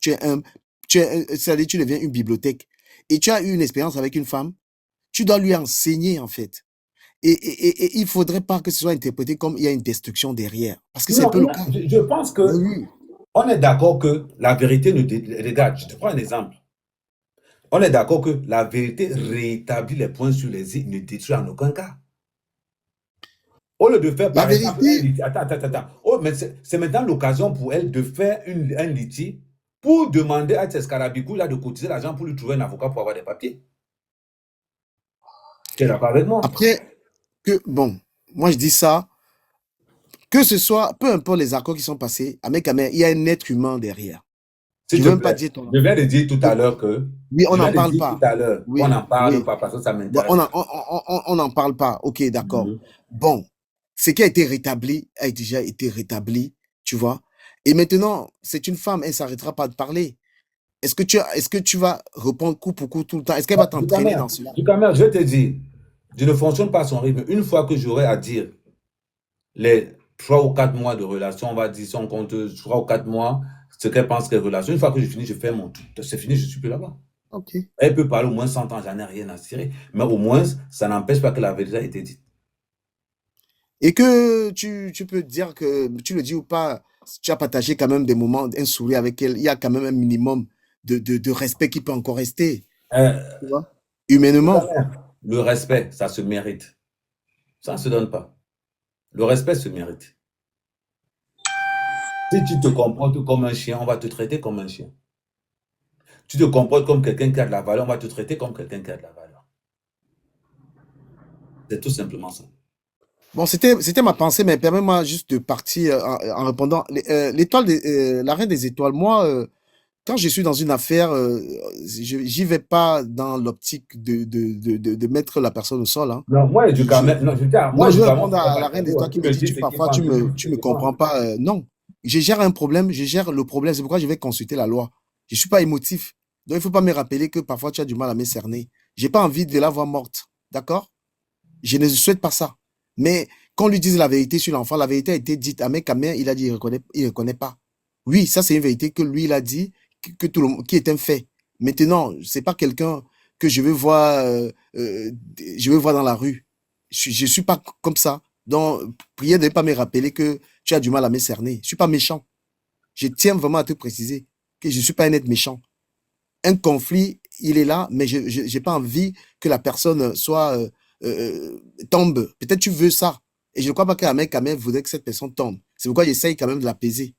c'est-à-dire tu deviens une bibliothèque et tu as eu une expérience avec une femme, tu dois lui enseigner en fait. Et il ne faudrait pas que ce soit interprété comme il y a une destruction derrière. Parce que c'est un Non, peu le cas. je pense Oui, que oui. on est d'accord que la vérité ne regarde, je te prends un exemple. On est d'accord que la vérité rétablit les points sur les i, ne détruit en aucun cas. Au lieu de faire, La par exemple, un vérité, litige. Attends. Oh, mais c'est maintenant l'occasion pour elle de faire un litige pour demander à Tseskarabigou là de cotiser l'argent pour lui trouver un avocat pour avoir des papiers. Tu es d'accord avec moi? après, bon, moi je dis ça, que ce soit, peu importe les accords qui sont passés, avec Amer, il y a un être humain derrière. S'il Je ne te veux même pas plaît. dire ton. Je viens de dire tout à l'heure que. Oui, on Je n'en viens de parle dire tout pas. à l'heure qu'on Oui, n'en parle oui. pas parce que ça ne Bon, m'intéresse pas. on n'en parle pas. Ok, d'accord. Mhm. Bon, ce qui a été rétabli a déjà été rétabli, tu vois. Et maintenant, c'est une femme, elle ne s'arrêtera pas de parler. Est-ce que tu vas répondre coup pour coup tout le temps? Est-ce qu'elle va t'entraîner dans cela? Du caméra, je vais te dire, je ne fonctionne pas à son rythme. Une fois que j'aurai à dire les 3 ou 4 mois de relation, on va dire, si on compte 3 ou 4 mois, ce qu'elle pense qu'est relation, une fois que je finis, je fais mon truc. C'est fini, je ne suis plus là-bas. Ok. Elle peut parler au moins 100 ans, j'en ai rien à cirer. Mais au moins, ça n'empêche pas que la vérité a été dite. Et que tu peux dire que tu le dis ou pas, tu as partagé quand même des moments, un sourire avec elle. Il y a quand même un minimum de respect qui peut encore rester, Euh, tu vois, humainement. le respect, ça se mérite. Ça ne se donne pas. Le respect se mérite. Si tu te comportes comme un chien, on va te traiter comme un chien. Tu te comportes comme quelqu'un qui a de la valeur, on va te traiter comme quelqu'un qui a de la valeur. C'est tout simplement ça. Bon, c'était ma pensée, mais permets-moi juste de partir en répondant. L'étoile, la reine des étoiles, moi, quand je suis dans une affaire, j'y vais pas dans l'optique de mettre la personne au sol, hein. Non, moi, Je, éducamment, non, je veux dire, moi, non, je vais éducamment, répondre ce n'est à pas la reine des tabou. étoiles Hein. qui Tu me me dit, dis tu, ce qu'ils parfois, font, tu tu me me demandes. comprends pas. Non, je gère un problème, je gère le problème. C'est pourquoi je vais consulter la loi. Je suis pas émotif. Donc, il faut pas me rappeler que parfois, tu as du mal à me cerner. J'ai pas envie de la voir morte. D'accord? Je ne souhaite pas ça. Mais qu'on lui dise la vérité sur l'enfant, la vérité a été dite. Ahmed Kamer, il a dit, il reconnaît pas. Oui, ça, c'est une vérité que lui, il a dit, que tout le monde, qui est un fait. Maintenant, c'est pas quelqu'un que je veux voir dans la rue. Je suis pas comme ça. Donc, priez de ne pas me rappeler que tu as du mal à me cerner. Je suis pas méchant. Je tiens vraiment à te préciser que je suis pas un être méchant. Un conflit, il est là, mais je n'ai pas envie que la personne soit tombe. Peut-être tu veux ça. Et je ne crois pas qu'un mec, quand même, voudrait que cette personne tombe. C'est pourquoi j'essaye quand même de l'apaiser.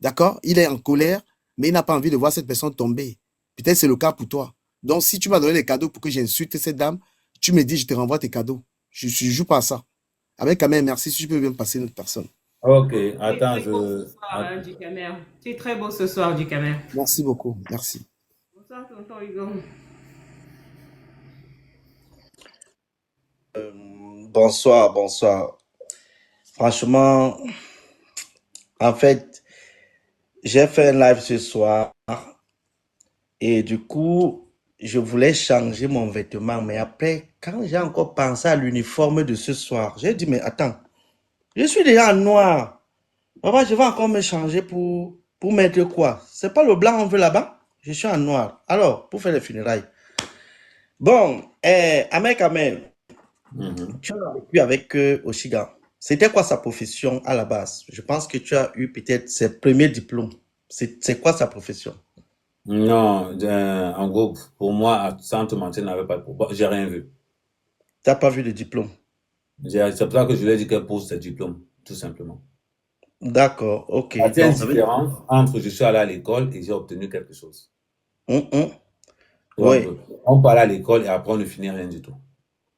D'accord? Il est en colère, mais il n'a pas envie de voir cette personne tomber. Peut-être c'est le cas pour toi. Donc, si tu m'as donné des cadeaux pour que j'insulte cette dame, tu me dis, je te renvoie tes cadeaux. Je ne joue pas à ça. Avec quand même, merci, si tu peux bien passer une autre personne. Ok, Tu es attends, très beau ce soir, hein, du Camer. Tu es très beau ce soir, du Camer. Merci beaucoup. Merci. Bonsoir, tonton Hugo. Bonsoir, bonsoir. Franchement, en fait, j'ai fait un live ce soir et du coup, je voulais changer mon vêtement. Mais après, quand j'ai encore pensé à l'uniforme de ce soir, j'ai dit, mais attends, je suis déjà en noir. Papa, je vais encore me changer pour mettre quoi? C'est pas le blanc qu'on veut là-bas? Je suis en noir. Alors, pour faire les funérailles. Bon, Ahmed Kamel, Mhm. tu as vécu avec Oshiga. C'était quoi sa profession à la base? Je pense que tu as eu peut-être ses premiers diplômes. C'est quoi sa profession? Non, en gros, pour moi, sans te mentir, n'avait pas de problème. J'ai rien vu. Tu n'as pas vu de diplôme. C'est pour ça que je lui ai dit qu'elle pose ses diplômes, tout simplement. D'accord, ok. La seule Donc, ça veut dire... différence entre je suis allé à l'école et j'ai obtenu quelque chose. Hum, hum. Tu vois un Oui, peu. On part à l'école et après on ne finit rien du tout.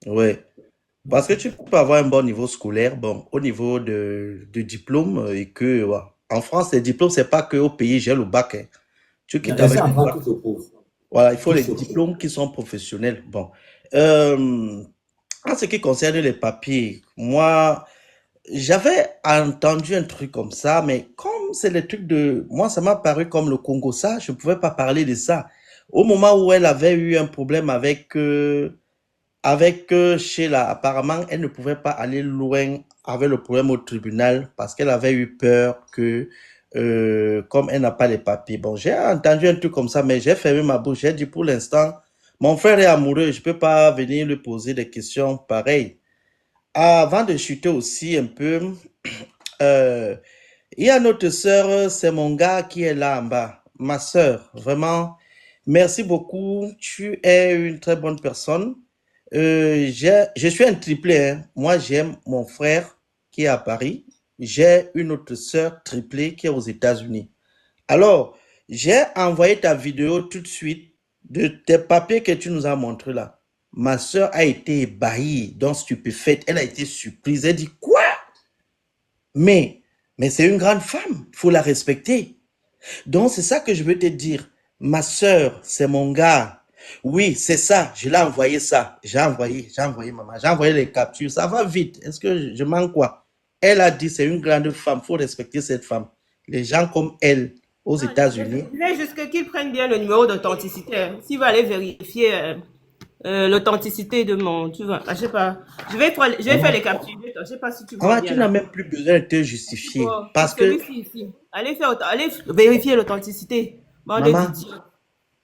oui. Parce que tu peux avoir un bon niveau scolaire, bon, au niveau de diplôme, et que, ouais. En France, les diplômes, c'est pas que au pays, j'ai le bac, hein. Tu quittes Et c'est avec en le France, bac. tout se prouve. Voilà, il faut Tout les se prouve. diplômes qui sont professionnels. Bon. Euh, En ce qui concerne les papiers, moi, j'avais entendu un truc comme ça, mais comme c'est le truc de... Moi, ça m'a paru comme le Congo, ça, je ne pouvais pas parler de ça. Au moment où elle avait eu un problème avec Sheila, apparemment, elle ne pouvait pas aller loin avec le problème au tribunal parce qu'elle avait eu peur que comme elle n'a pas les papiers. Bon, j'ai entendu un truc comme ça, mais j'ai fermé ma bouche. J'ai dit pour l'instant, mon frère est amoureux, je ne peux pas venir lui poser des questions pareilles. Avant de chuter aussi un peu, euh, il y a notre sœur, c'est mon gars qui est là en bas. Ma sœur, vraiment, merci beaucoup. Tu es une très bonne personne. Je suis un triplé, hein. Moi, j'aime mon frère qui est à Paris. J'ai une autre sœur triplée qui est aux États-Unis. Alors, j'ai envoyé ta vidéo tout de suite de tes papiers que tu nous as montrés là. Ma sœur a été ébahie, donc stupéfaite. Elle a été surprise. Elle dit, quoi? Mais, mais c'est une grande femme. Il faut la respecter. Donc, c'est ça que je veux te dire. Ma sœur, c'est mon gars. Oui, c'est ça. Je l'ai envoyé ça. J'ai envoyé, maman. J'ai envoyé les captures. Ça va vite. Est-ce que je manque quoi? Elle a dit, c'est une grande femme. Il faut respecter cette femme. Les gens comme elle, aux Non, États-Unis. je voulais juste qu'ils prennent bien le numéro d'authenticité, hein. S'il va aller vérifier l'authenticité de mon, tu vois, je sais pas. Je vais faire les captures. Je sais pas si tu vois Ah, bien tu n'as là. même plus besoin de te justifier. Pour Parce que, celui-ci ici. Allez vérifier l'authenticité. Bande de maman, Didier.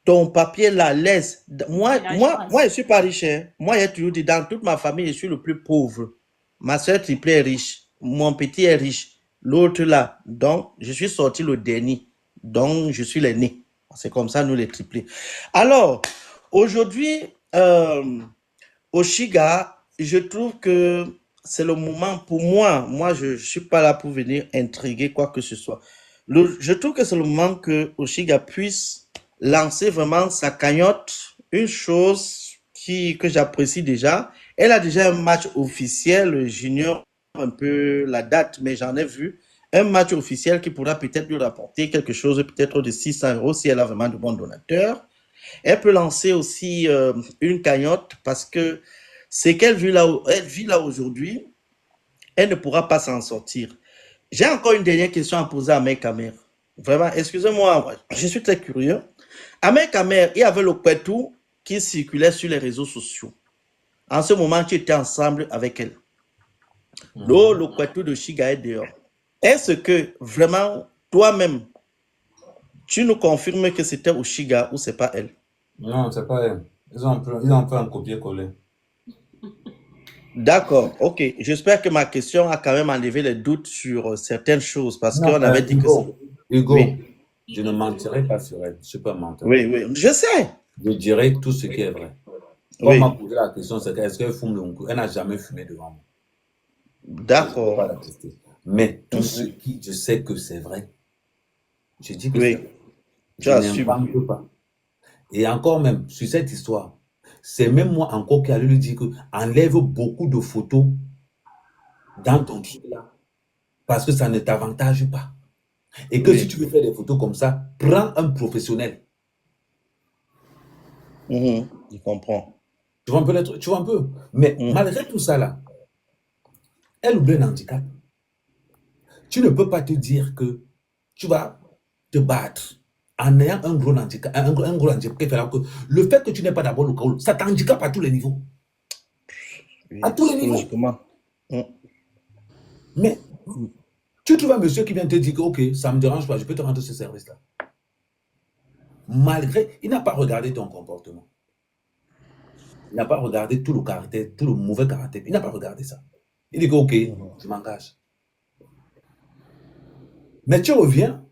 ton papier la laisse. Moi, La moi, chasse. moi, je suis pas riche, hein. Moi, j'ai toujours dit, dans toute ma famille, je suis le plus pauvre. Ma soeur triplée est riche. Mon petit est riche. L'autre là. Donc, je suis sorti le dernier. Donc, je suis l'aîné. C'est comme ça, nous, les triplés. Alors, aujourd'hui, Oshiga, je trouve que c'est le moment pour moi. Moi, je ne suis pas là pour venir intriguer quoi que ce soit. Je trouve que c'est le moment que Oshiga puisse lancer vraiment sa cagnotte. Une chose que j'apprécie déjà. Elle a déjà un match officiel. J'ignore un peu la date, mais j'en ai vu. Un match officiel qui pourra peut-être lui rapporter quelque chose, peut-être de 600 euros si elle a vraiment de bons donateurs. Elle peut lancer aussi une cagnotte parce que ce qu'elle vit là aujourd'hui, elle ne pourra pas s'en sortir. J'ai encore une dernière question à poser à Mère Kamer. Vraiment, excusez-moi, je suis très curieux. À Mère Kamer, il y avait le Kwetu qui circulait sur les réseaux sociaux. En ce moment, tu étais ensemble avec elle. Le Kwetu de Shiga est dehors. Est-ce que vraiment, toi-même, tu nous confirmes que c'était Oshiga ou c'est pas elle? Non, c'est pas elle. Ils ont fait un copier-coller. D'accord, ok. J'espère que ma question a quand même enlevé les doutes sur certaines choses parce Non, qu'on avait dit que c'est... Hugo, Oui, je ne mentirai pas sur elle. Je suis pas menteur. oui, oui. Je sais. Je dirai tout ce qui est vrai. Quand on m'a Oui, posé la question, c'est est-ce qu'elle fume le Nku? Elle n'a jamais fumé devant moi. Je ne peux d'accord. pas l'attester. Mais tout ce Mhm. qui, je sais que c'est vrai, je dis que c'est Oui, vrai. tu Je assumes. n'invente pas. Et encore même, sur cette histoire, c'est même moi encore qui allais lui dire que enlève beaucoup de photos dans ton truc là, parce que ça ne t'avantage pas. Et que si Oui. tu veux faire des photos comme ça, prends un professionnel. Je comprends. Tu vois un peu les trucs, tu vois un peu. Mais Mhm. malgré tout ça là, elle oublie un handicap. Tu ne peux pas te dire que tu vas te battre en ayant un gros handicap, un gros handicap qui fait que le fait que tu n'aies pas d'abord le carreau, ça t'handicape à tous les niveaux. À Oui, tous les niveaux. psychologiquement. Mhm. Mais tu trouves un monsieur qui vient te dire que, ok, ça ne me dérange pas, je peux te rendre ce service-là. Malgré, il n'a pas regardé ton comportement. Il n'a pas regardé tout le caractère, tout le mauvais caractère. Il n'a pas regardé ça. Il dit que, ok, je m'engage. Mais tu reviens,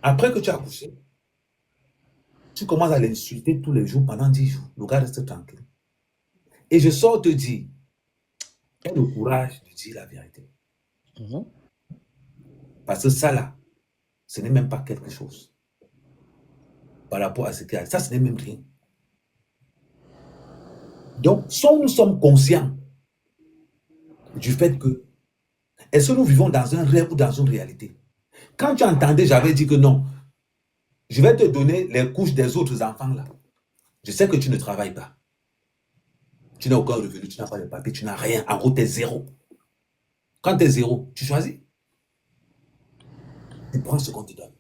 après que tu as accouché, tu commences à l'insulter tous les jours pendant 10 jours. Le gars reste tranquille. Et je sors te dire, aie le courage de dire la vérité. Mhm. Parce que ça là, ce n'est même pas quelque chose. Par rapport à ce qu'il y a. Ça, ce n'est même rien. Donc, soit nous sommes conscients du fait que, est-ce que nous vivons dans un rêve ou dans une réalité? Quand tu entendais, j'avais dit que non, je vais te donner les couches des autres enfants là. Je sais que tu ne travailles pas. Tu n'as aucun revenu, tu n'as pas de papier, tu n'as rien. En gros, tu es zéro. Quand tu es zéro, tu choisis. Tu prends ce qu'on te donne.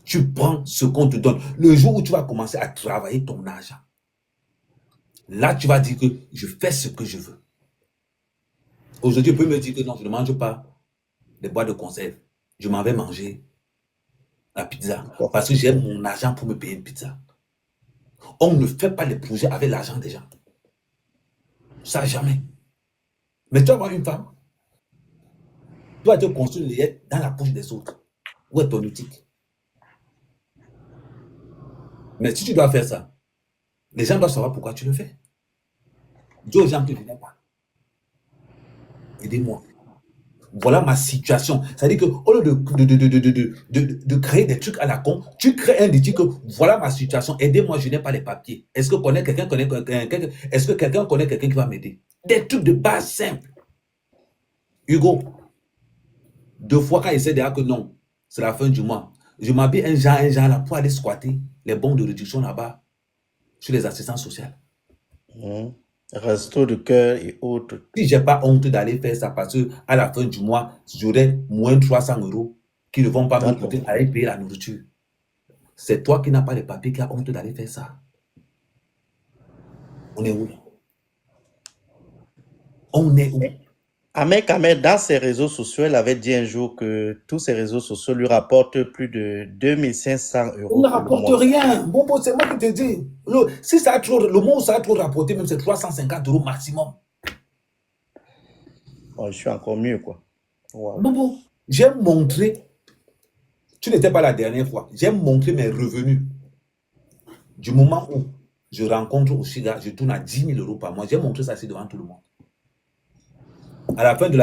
Tu prends ce qu'on te donne. Le jour où tu vas commencer à travailler ton argent, là, tu vas dire que je fais ce que je veux. Aujourd'hui, tu peux me dire que non, je ne mange pas des boîtes de conserve. je m'en vais manger la pizza D'accord. parce que j'ai mon argent pour me payer une pizza. On ne fait pas les projets avec l'argent des gens. Ça, jamais. Mais tu vas voir une femme, tu vas te construire une layette dans la poche des autres. Où est ton éthique? Mais si tu dois faire ça, les gens doivent savoir pourquoi tu le fais. Dis aux gens que je n'ai pas. Aidez-moi. Voilà ma situation. C'est-à-dire qu'au lieu de créer des trucs à la con, tu crées un déclic que voilà ma situation. Aidez-moi, je n'ai pas les papiers. Est-ce que quelqu'un connaît quelqu'un? Est-ce que quelqu'un connaît quelqu'un qui va m'aider? Des trucs de base simples. Hugo, 2 fois quand il sait déjà que non, c'est la fin du mois, je m'habille un genre là pour aller squatter les bons de réduction là-bas sur les assistants sociaux. Resto de cœur et autres. Si je n'ai pas honte d'aller faire ça parce qu'à la fin du mois, j'aurai moins 300 € qui ne vont pas me coûter à aller payer la nourriture. C'est toi qui n'as pas les papiers qui as honte d'aller faire ça. On est où? On est où? Ahmed Kamer, dans ses réseaux sociaux, elle avait dit un jour que tous ses réseaux sociaux lui rapportent plus de 2500 € On ne pour le rapporte mois. rien. Bon, c'est moi qui te dis. Si ça a trop, le mois où ça a trop rapporté, même c'est 350 € maximum. Bon, je suis encore mieux, quoi. Wow. Bon, j'ai montré, tu n'étais pas la dernière fois, j'ai montré mes revenus. Du moment où je rencontre Oshiga, je tourne à 10 000 € par mois. J'ai montré ça ici devant tout le monde. À la fin de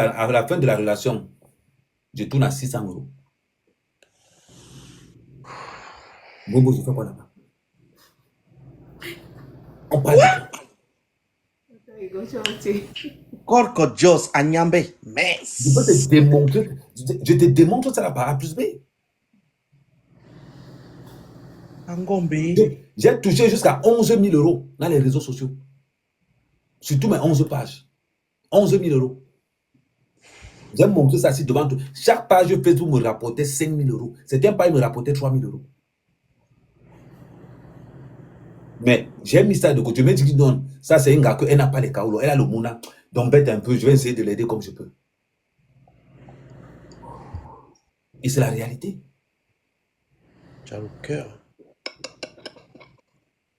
la relation, je tourne à 600 €. Bobo, je fais quoi là-bas? On parle Corco Jos Anyambe. Mais. je peux te démontrer, je te démontre ça là par A plus B. Angombe. J'ai touché jusqu'à 11 000 € dans les réseaux sociaux. Sur tous mes 11 pages. 11 000 €. J'ai montré ça ici devant tout. Chaque page Facebook me rapportait 5 000 €. Certains pages me rapportaient 3 000 €. Mais j'ai mis ça de côté. Je me dis que non, ça c'est un gars qu'elle n'a pas les kaoulo. Elle a le mouna. Donc bête un peu, je vais essayer de l'aider comme je peux. Et c'est la réalité. Tu as le cœur.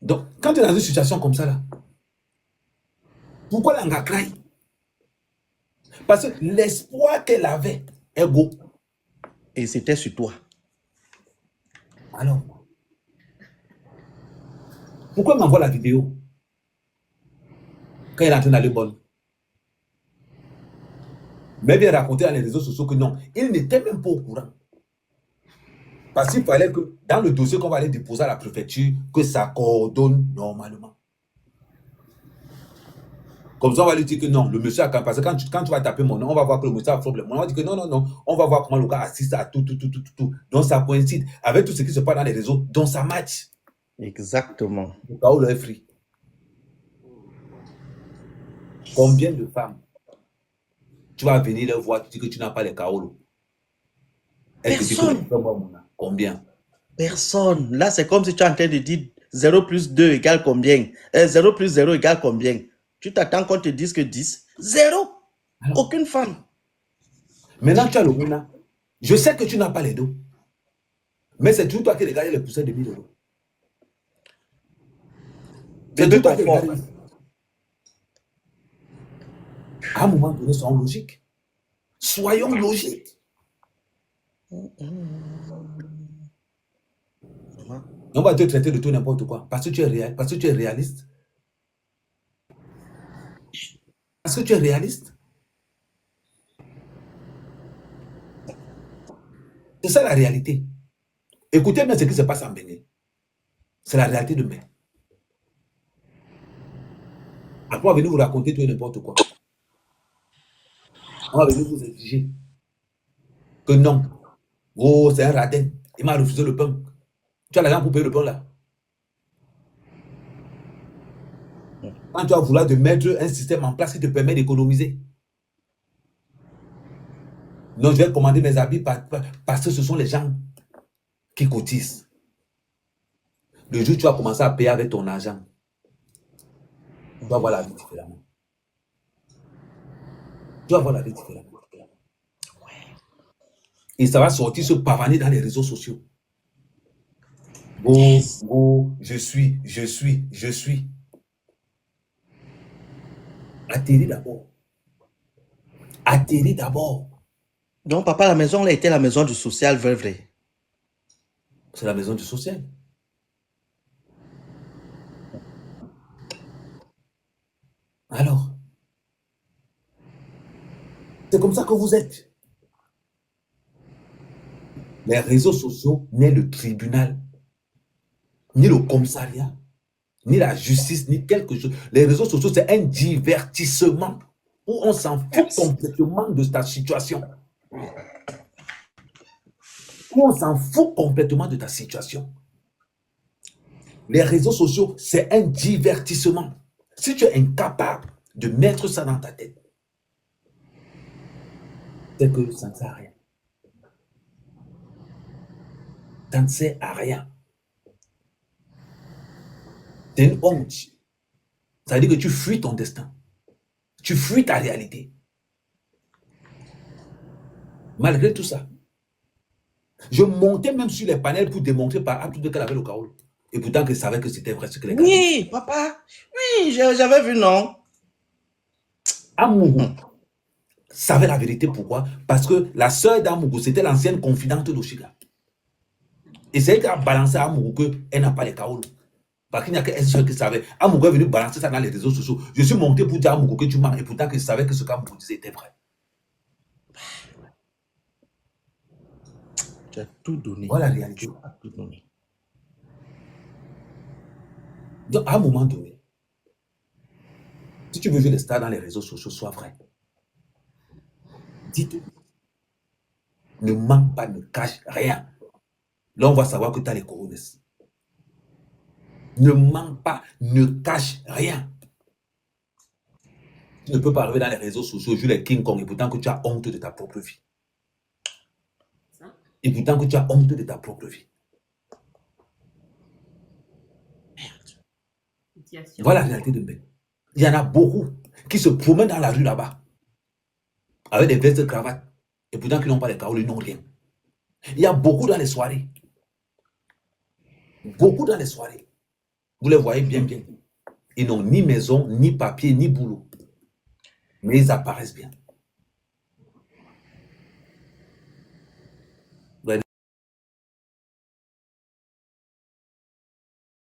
Donc, quand tu es dans une situation comme ça là, pourquoi l'anga cry? Parce que l'espoir qu'elle avait est beau. Et c'était sur toi. Alors, pourquoi elle m'envoie la vidéo quand elle est en train d'aller bonne? Mais bien raconter dans les réseaux sociaux que non, il n'était même pas au courant. Parce qu'il fallait que dans le dossier qu'on va aller déposer à la préfecture, que ça coordonne normalement. Comme ça, on va lui dire que non, le monsieur a... Parce que quand tu vas taper mon nom, on va voir que le monsieur a un problème. On va dire que non, on va voir comment le gars assiste à tout. Donc ça coïncide avec tout ce qui se passe dans les réseaux, donc ça match. Exactement. Le Kaolo est free. Combien de femmes tu vas venir les voir, tu dis que tu n'as pas les Kaolo? Personne. Combien? Personne. Là, c'est comme si tu es en train de dire 0 plus 2 égale combien? 0 plus 0 égale combien? Tu t'attends qu'on te dise que 10? 0. Alors, aucune femme. Maintenant, tu as le Mouna. Je sais que tu n'as pas les deux. Mais c'est toujours toi qui regardes les poussins de 1 000 €. C'est toujours toi qui regardes. À un moment donné, soyons logiques. Soyons logiques. On va te traiter de tout n'importe quoi. Parce que tu es réaliste. Parce que tu es réaliste. Parce que tu es réaliste. C'est ça la réalité. Écoutez bien ce qui se passe en Bénin. C'est la réalité de Bénin. Après, on va venir vous raconter tout et n'importe quoi. On va venir vous exiger que non. Oh, c'est un radin. Il m'a refusé le pain. Tu as l'argent pour payer le pain là. Quand tu vas vouloir te mettre un système en place qui te permet d'économiser. Non, je vais commander mes habits parce que ce sont les gens qui cotisent. Le jour où tu vas commencer à payer avec ton argent, tu vas voir la vie différemment. Tu vas voir la vie différemment. Et ça va sortir se pavaner dans les réseaux sociaux. Je suis. Atterris d'abord. Atterris d'abord. Donc, papa, la maison, là, était la maison du social, vrai. C'est la maison du social. Alors, c'est comme ça que vous êtes. Les réseaux sociaux n'est le tribunal, ni le commissariat, ni la justice, ni quelque chose. Les réseaux sociaux, c'est un divertissement où on s'en fout complètement de ta situation. Où on s'en fout complètement de ta situation. Les réseaux sociaux, c'est un divertissement. Si tu es incapable de mettre ça dans ta tête, c'est que ça ne sert à rien. Ça ne sert à rien. C'est une honte. Ça veut dire que tu fuis ton destin. Tu fuis ta réalité. Malgré tout ça, je montais même sur les panels pour démontrer par A plus B qu'elle avait le Kaolo. Et pourtant, qu'elle savait que c'était vrai ce que les gars disaient. Oui, papa. Oui, j'avais vu, non? Amougou savait la vérité. Pourquoi? Parce que la sœur d'Amougou, c'était l'ancienne confidente d'Oshiga. Et c'est elle qui a balancé à Amougou qu'elle n'a pas les Kaolo. Parce qu'il n'y a qu'elle seule qui savait. Amougou est venu balancer ça dans les réseaux sociaux. Je suis monté pour dire à Amougou que tu mens. Et pourtant, que je savais que ce qu'Amougou disait était vrai. Tu as tout donné. Voilà la réalité. Tu as tout donné. Donc, à un moment donné, si tu veux jouer les stars dans les réseaux sociaux, sois vrai. Dites, ne mens pas, ne cache rien. Là, on va savoir que tu as les couronnes. Ne mens pas, ne cache rien. Tu ne peux pas arriver dans les réseaux sociaux, jouer les King Kong, et pourtant que tu as honte de ta propre vie. Et pourtant que tu as honte de ta propre vie. Voilà la réalité de Mbé. Il y en a beaucoup qui se promènent dans la rue là-bas, avec des vestes de cravate, et pourtant qui n'ont pas les Kaolo, ils n'ont rien. Il y a beaucoup dans les soirées. Beaucoup dans les soirées. Vous les voyez bien. Ils n'ont ni maison, ni papier, ni boulot. Mais ils apparaissent bien.